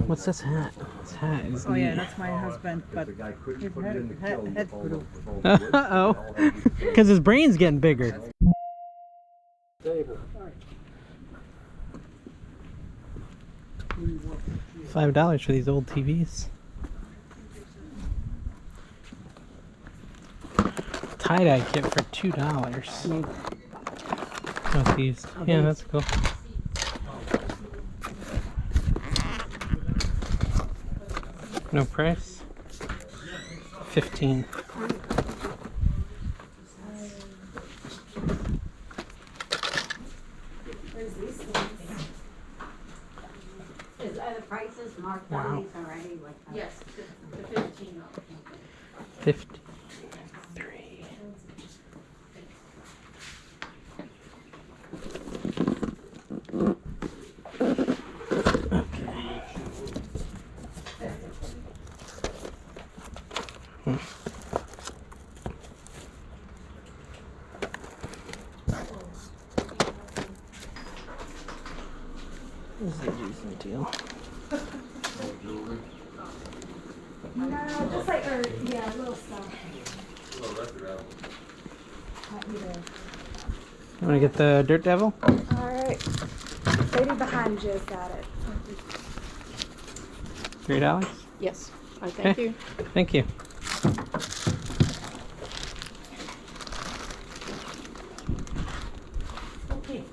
What's this hat? This hat is Oh yeah, that's my husband, but head grew. Uh-oh. Because his brain's getting bigger. $5 for these old TVs. Tie-dye kit for $2. Oh, these. Yeah, that's cool. No price? 15. Are the prices marked on these already? Yes, the 15. 53. This is a decent deal. No, just like, yeah, little stuff. You want to get the Dirt Devil? Alright. Lady behind you's got it. $3? Yes. Thank you. Thank you. Okay.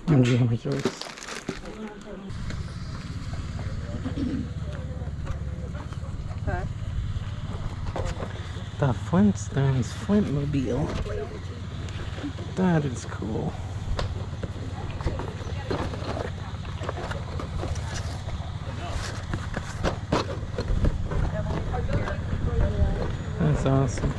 MGM Resorts. The Flintstones Flintmobile. That is cool. That's awesome.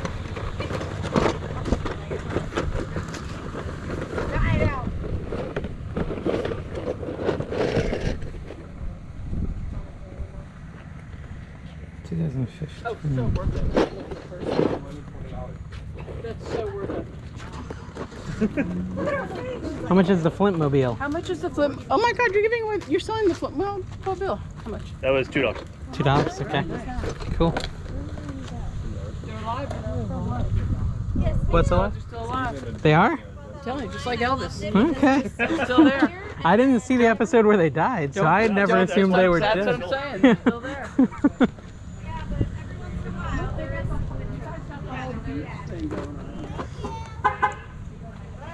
Oh, so worth it. That's so worth it. How much is the Flintmobile? How much is the flip? Oh my God, you're giving away. You're selling the flip. Well, bill. How much? That was $2. $2? Okay. Cool. They're alive. What's alive? They're still alive. They are? I'm telling you, just like Elvis. Okay. They're still there. I didn't see the episode where they died, so I had never assumed they were That's dead. what I'm saying. They're still there.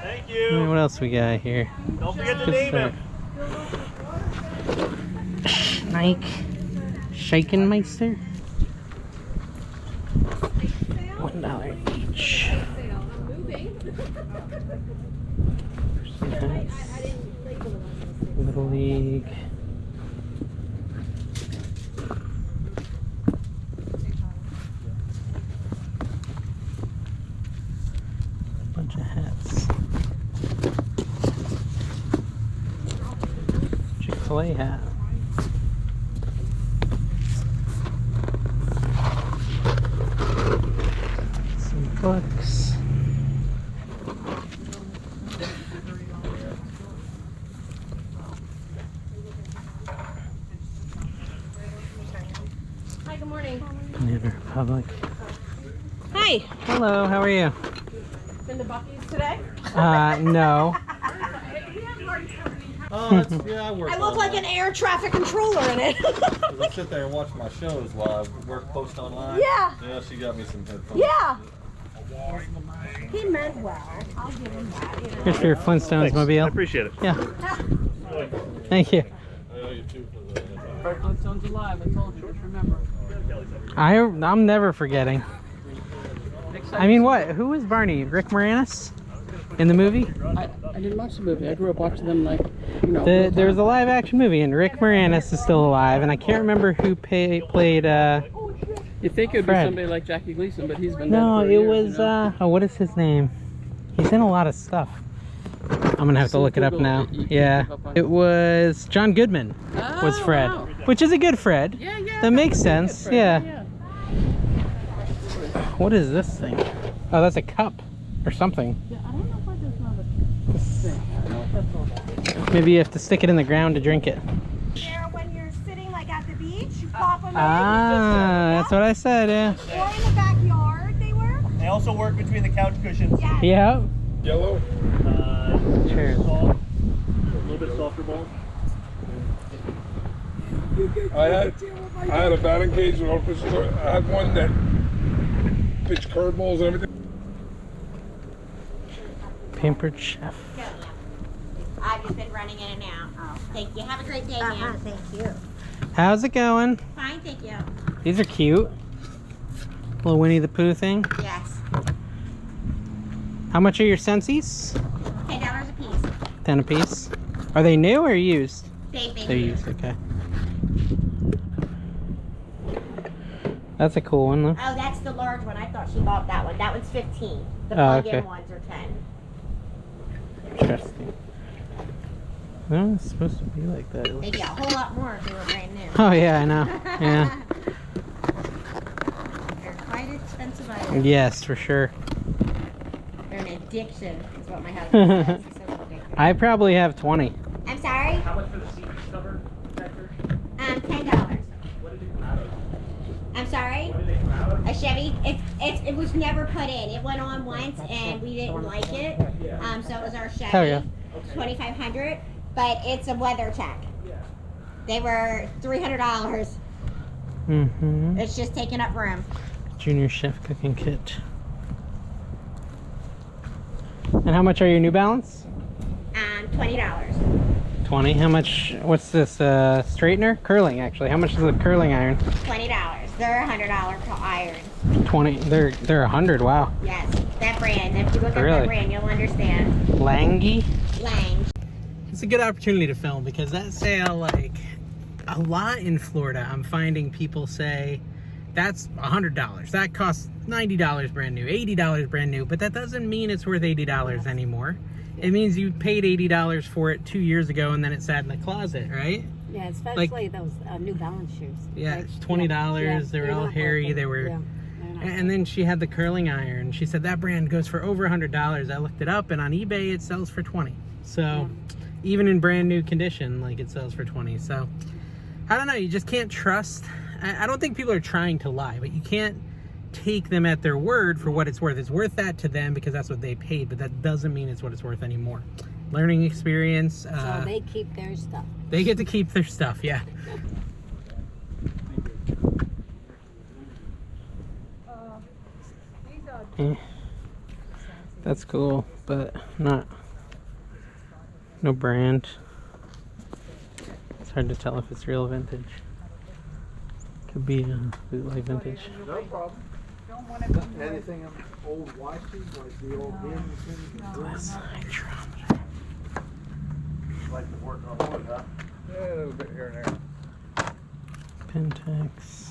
Thank you. What else we got here? Don't forget to Good name stuff. him. Nike Shakenmeister. $1 each. Little League. Bunch of hats. Chick-fil-A hat. Some books. Hi, good morning. Banana Republic. Hi. Hello, how are you? Been to Buc-ee's today? No. Oh, yeah, I work. I look like an air traffic controller in it. I sit there and watch my shows while I work post online. Yeah. Yeah, she got me some headphones. Yeah. He meant well. I'll give him that. You know. Here's for your Flintstones Thanks. I mobile. appreciate it. Yeah. Thank you. I owe you two for the. Flintstones alive. I told you. Just remember. I'm never forgetting. I mean, what? Who was Barney? Rick Moranis in the movie? I didn't watch the movie. I grew up watching them like, you know. There was a live action movie, and Rick Moranis is still alive, and I can't remember who played. You think it would be Fred. somebody like Jackie Gleason, but he's been No, dead for it years, was. you know? Oh, what is his name? He's in a lot of stuff. I'm gonna have to look it up Google now. it. You can Yeah, look up on- it was John Goodman was Oh, Fred, wow. which is a good Fred. Yeah, yeah. That makes that's a good sense. Fred. Yeah. What is this thing? Oh, that's a cup or something. Yeah, I don't know why there's not a thing. I don't know if that's all. Maybe you have to stick it in the ground to drink it. There, when you're sitting like at the beach, you pop them in. Ah, that's what I said, yeah. Or in the backyard, they work. They also work between the couch cushions. Yeah. Yep. Yellow. Cheers. Soft, a little bit softer balls. I had a batting cage with all pitch. I had one that pitched curveballs and everything. Pampered chef. I've just been running in and out. Oh, thank you. Have a great day, ma'am. Thank you. How's it going? Fine, thank you. These are cute. Little Winnie the Pooh thing. Yes. How much are your Sensies? $10 a piece. 10 a piece. Are they new or used? They're Used. used, okay. That's a cool one though. Oh, that's the large one. I thought she bought that one. That one's 15. The Oh, plug-in okay. ones are 10. Interesting. No, it's supposed to be like that. They'd be a whole lot more if they were brand new. Oh yeah, I know. Yeah. They're quite expensive items. Yes, for sure. They're an addiction, is what my husband says. He's so addicted. I probably have 20. I'm sorry? How much for the seat cover protector? $10. What did it come out of? I'm sorry? What did it come out of? A Chevy. It was never put in. It went on once and we didn't like it. So it was our Chevy. Hell yeah. 2500, but it's a weather check. They were $300. Mm-hmm. It's just taking up room. Junior chef cooking kit. And how much are your New Balance? $20. 20. How much? What's this? Straightener? Curling, actually. How much is a curling iron? $20. They're $100 iron. 20. They're 100. Wow. Yes, that brand. If you look at Really? that brand, you'll understand. Langy. Lang. It's a good opportunity to film because that sale, like, a lot in Florida, I'm finding people say that's $100. That costs $90 brand new, $80 brand new, but that doesn't mean it's worth $80 anymore. It means you paid $80 for it 2 years ago and then it sat in the closet, right? Yeah, especially those New Balance shoes. Yeah, Like, it's $20. yeah, They were they're all not hairy. worth it. They were. Yeah, they're not And then she had the curling iron. She said that brand goes for over $100. I looked it up, and on eBay it sells for 20. So even in brand new condition, like, it sells for 20. So I don't know. You just can't trust. I don't think people are trying to lie, but you can't take them at their word for what it's worth. It's worth that to them because that's what they paid, but that doesn't mean it's what it's worth anymore. Learning experience. So they keep their stuff. They get to keep their stuff. Yeah. That's cool, but no brand. It's hard to tell if it's real vintage. Could be bootleg vintage. No problem. Anything old watches, like the old Glass hydrons. like to work on wood, huh? Yeah, a little bit here and there. Pentax.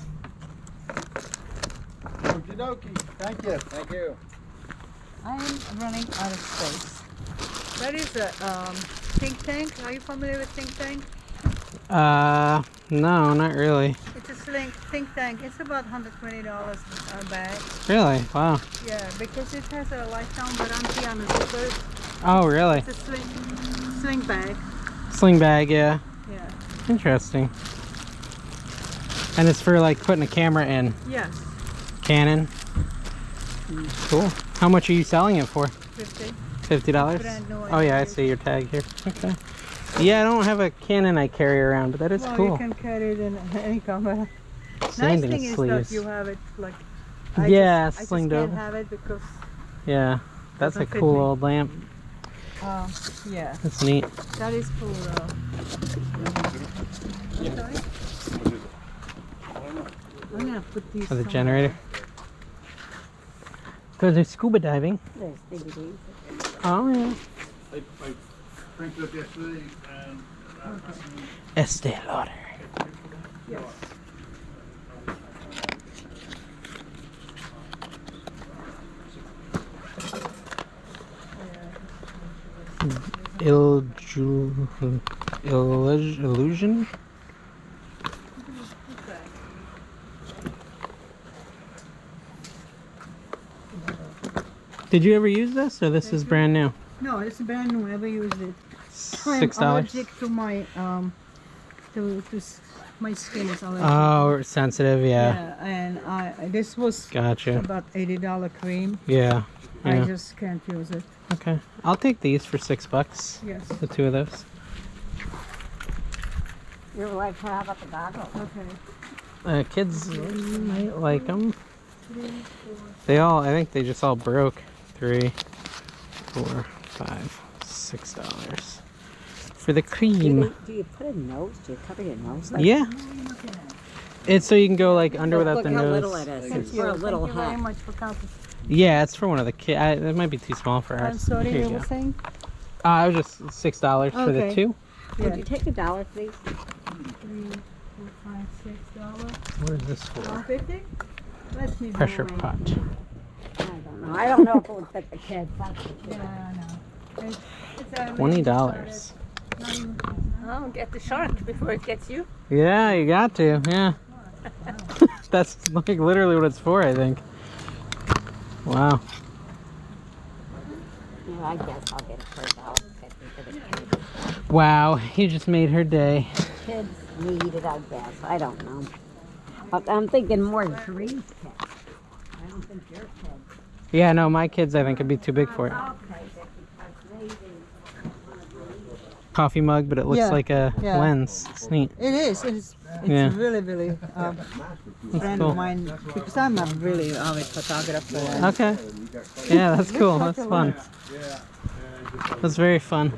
Okie dokie. Thank you. Thank you. I am running out of space. That is a think tank. Are you familiar with think tank? No, not really. It's a think tank. It's about $120 a bag. Really? Wow. Yeah, because it has a lifetime warranty on the zippers. Oh, really? It's a sling bag. Sling bag, yeah. Yeah. Interesting. And it's for like putting a camera in. Yes. Canon. Cool. How much are you selling it for? 50. $50? Brand new, Oh yeah, I I see your tag here. Okay. Yeah, I don't have a Canon I carry around, but that is Well, cool. you can carry it in any camera. Sanding Nice thing is sleeves. that you have it like. Yeah, I just slinged can't over. have it because. Yeah, that's a Doesn't fit cool me. old lamp. Yeah, That's neat. that is cool though. Sorry? I'm gonna put these. For the somewhere. generator. Because they're scuba diving. There's DVDs. Oh yeah. I printed up yesterday and Estee Lauder. Yes. Illusion? Did you ever use this, or this is brand new? No, it's brand new. Never used it. I'm $6. allergic to my my skin is allergic. Oh, sensitive, yeah. Yeah, and this was Gotcha. about $80 cream. Yeah. I Yeah. just can't use it. Okay. I'll take these for $6. Yes. The two of those. Your wife have up the goggles. Okay. Kids might like them. They all, I think they just all broke. 3, 4, 5, $6 for the cream. Do you put a nose? Do you cover your nose? Yeah. It's so you can go like under without Look the how nose. little it is. It's for a little Thank you very hat. much for coming. Yeah, it's for one of the kids. It might be too small for ours. I'm sorry, Here you you were go. saying? I was just $6 for the Okay. two. Would Yeah. you take $1, please? 3, 4, 5, $6. What is this for? $1.50? Let's leave Pressure it away. pot. I don't know if it would fit the kids. That's for sure. Yeah, I know. It's $20. Oh, get the shark before it gets you. Yeah, you got to. Yeah. That's like literally what it's for, I think. Wow. Yeah, I guess I'll get it for $1.50 for the kids. Wow, you just made her day. Kids need it, I guess. I don't know. But I'm thinking more Dree's kids. I don't think your kids. Yeah, no, my kids I think would be too big for it. Okay, because Coffee mug, but it looks Yeah, like a yeah. lens. It's neat. It is. It's Yeah. really, really friend cool. of mine because I'm a really avid photographer. and Okay. Yeah, that's cool. like That's a fun. That's very fun.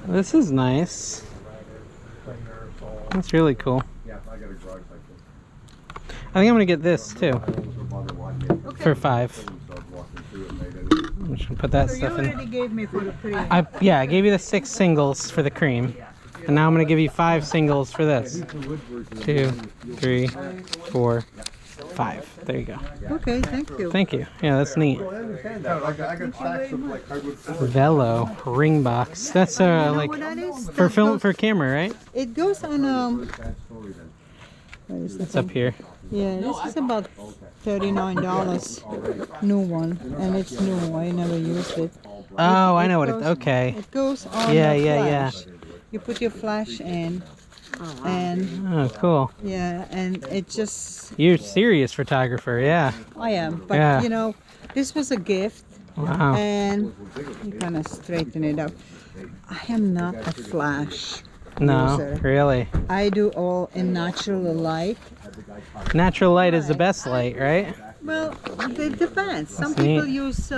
This is nice. That's really cool. I think I'm gonna get this too for $5. I'm just gonna put that So you stuff in. already gave me for the cream. Yeah, I gave you the 6 singles for the cream, and now I'm gonna give you 5 singles for this. 2, 3, 4, 5. There you go. Okay, thank you. Thank you. Yeah, that's neat. Velo ring box. That's You know like what that is? for That film goes- for camera, right? It goes on where is It's the up thing? here. Yeah, this is about $39, new one, and it's new. I never used it. Oh, I know what it. goes- Okay. It goes on Yeah, a yeah, flash. You put your flash in, and Oh, cool. yeah, and it just You're a serious photographer, yeah. I am. But Yeah. you know, this was a gift, Wow. and you kind of straighten it up. I am not a flash No, user. really. I do all in natural light. Natural light is the best light, right? Well, it depends. Some That's neat. people use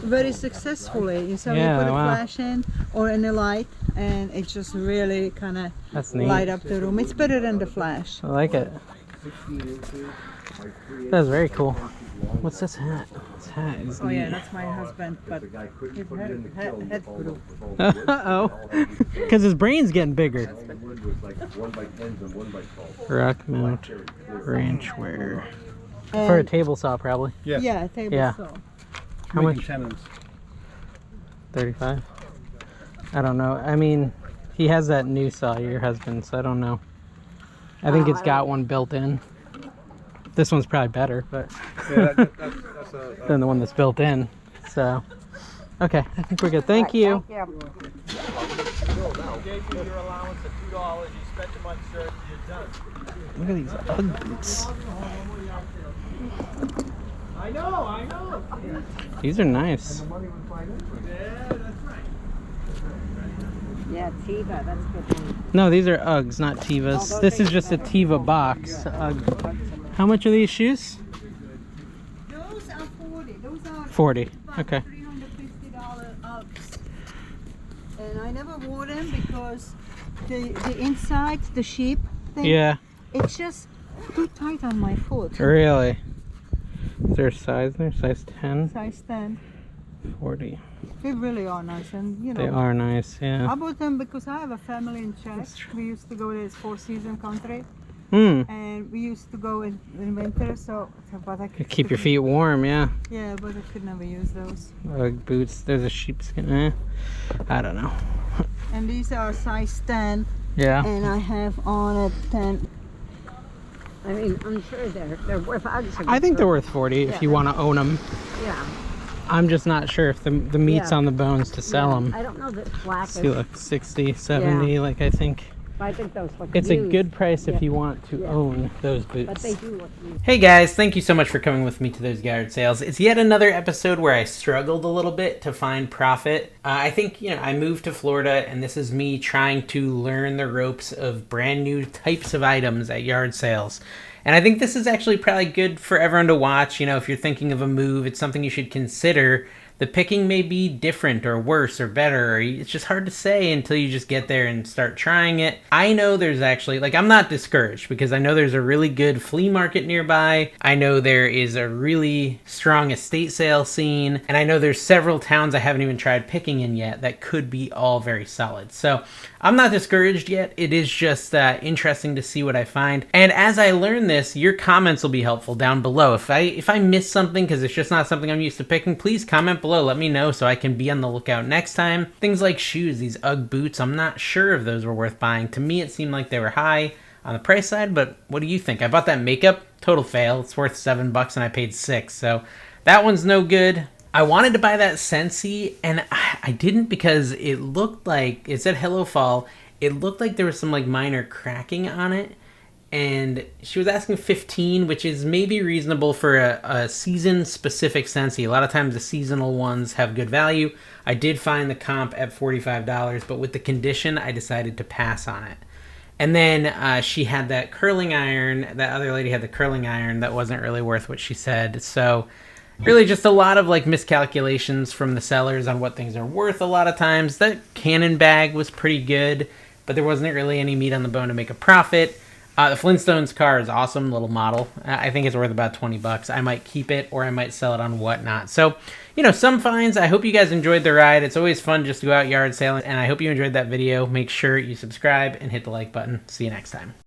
very successfully. So Yeah, you put a wow. flash in or in a light, and it just really kind of That's neat. light up the room. It's better than the flash. I like it. That's very cool. What's this hat? This hat is Oh yeah, neat. that's my husband, but his head grew. Uh-oh. Because his brain's getting bigger. Rock mount ranch wear. For a And, table saw, probably. yeah, table Yeah. saw. How much? 35? I don't know. I mean, he has that new saw, your husband, so I don't know. I think it's got one built in. This one's probably better, but than the one that's built in. So, okay, I think we're good. Thank you. Gave you your allowance of $2. You spent the money, sir. You're done. Look at these Ugg boots. I know. These are nice. Yeah, Tiva, that's a good one. No, these are Uggs, not Tevas. This is just a Teva box. Ugg. How much are these shoes? Those are 40. Those are 40. about Okay. $350 Uggs. And I never wore them because the inside, the sheep thing, Yeah, it's just too tight on my foot. really. Is there a size there? Size 10? Size 10. 40. They really are nice, and you know. They are nice, I yeah. bought them because I have a family in Czech. We used to go there, it's 4-season country, Hmm. and we used to go in winter. So, but I could Keep your feet warm, yeah. Yeah, but I could never use those. Ugg boots. There's a sheepskin. I don't know. And these are size 10, Yeah. and I have on a 10. I mean, I'm sure they're worth. I think they're worth 40 if you want to own them. Yeah. I'm just not sure if the meat's Yeah. on the bones to sell them. I don't know that black See, look, 60, 70, like I think. I think those look It's a used. good price if Yeah. you want to own those boots. But they do look used. Hey guys, thank you so much for coming with me to those yard sales. It's yet another episode where I struggled a little bit to find profit. I think, I moved to Florida and this is me trying to learn the ropes of brand new types of items at yard sales. And I think this is actually probably good for everyone to watch. If you're thinking of a move, it's something you should consider. The picking may be different or worse or better. Or it's just hard to say until you just get there and start trying it. I know there's actually, I'm not discouraged because I know there's a really good flea market nearby. I know there is a really strong estate sale scene. And I know there's several towns I haven't even tried picking in yet that could be all very solid. So I'm not discouraged yet. It is just interesting to see what I find. And as I learn this, your comments will be helpful down below. If I miss something because it's just not something I'm used to picking, please comment below. Let me know so I can be on the lookout next time. Things like shoes, these UGG boots, I'm not sure if those were worth buying. To me, it seemed like they were high on the price side, but what do you think? I bought that makeup, total fail. It's worth $7 and I paid $6, so that one's no good. I wanted to buy that Scentsy, and I didn't because it looked like, it said Hello Fall, it looked like there was some minor cracking on it, and she was asking $15, which is maybe reasonable for a season-specific Scentsy. A lot of times the seasonal ones have good value. I did find the comp at $45, but with the condition, I decided to pass on it. And then she had that curling iron, that other lady had the curling iron that wasn't really worth what she said, so really just a lot of miscalculations from the sellers on what things are worth a lot of times. That Canon bag was pretty good, but there wasn't really any meat on the bone to make a profit. The Flintstones car is awesome, little model. I think it's worth about $20. I might keep it or I might sell it on Whatnot. So, some finds. I hope you guys enjoyed the ride. It's always fun just to go out yard sailing, and I hope you enjoyed that video. Make sure you subscribe and hit the like button. See you next time.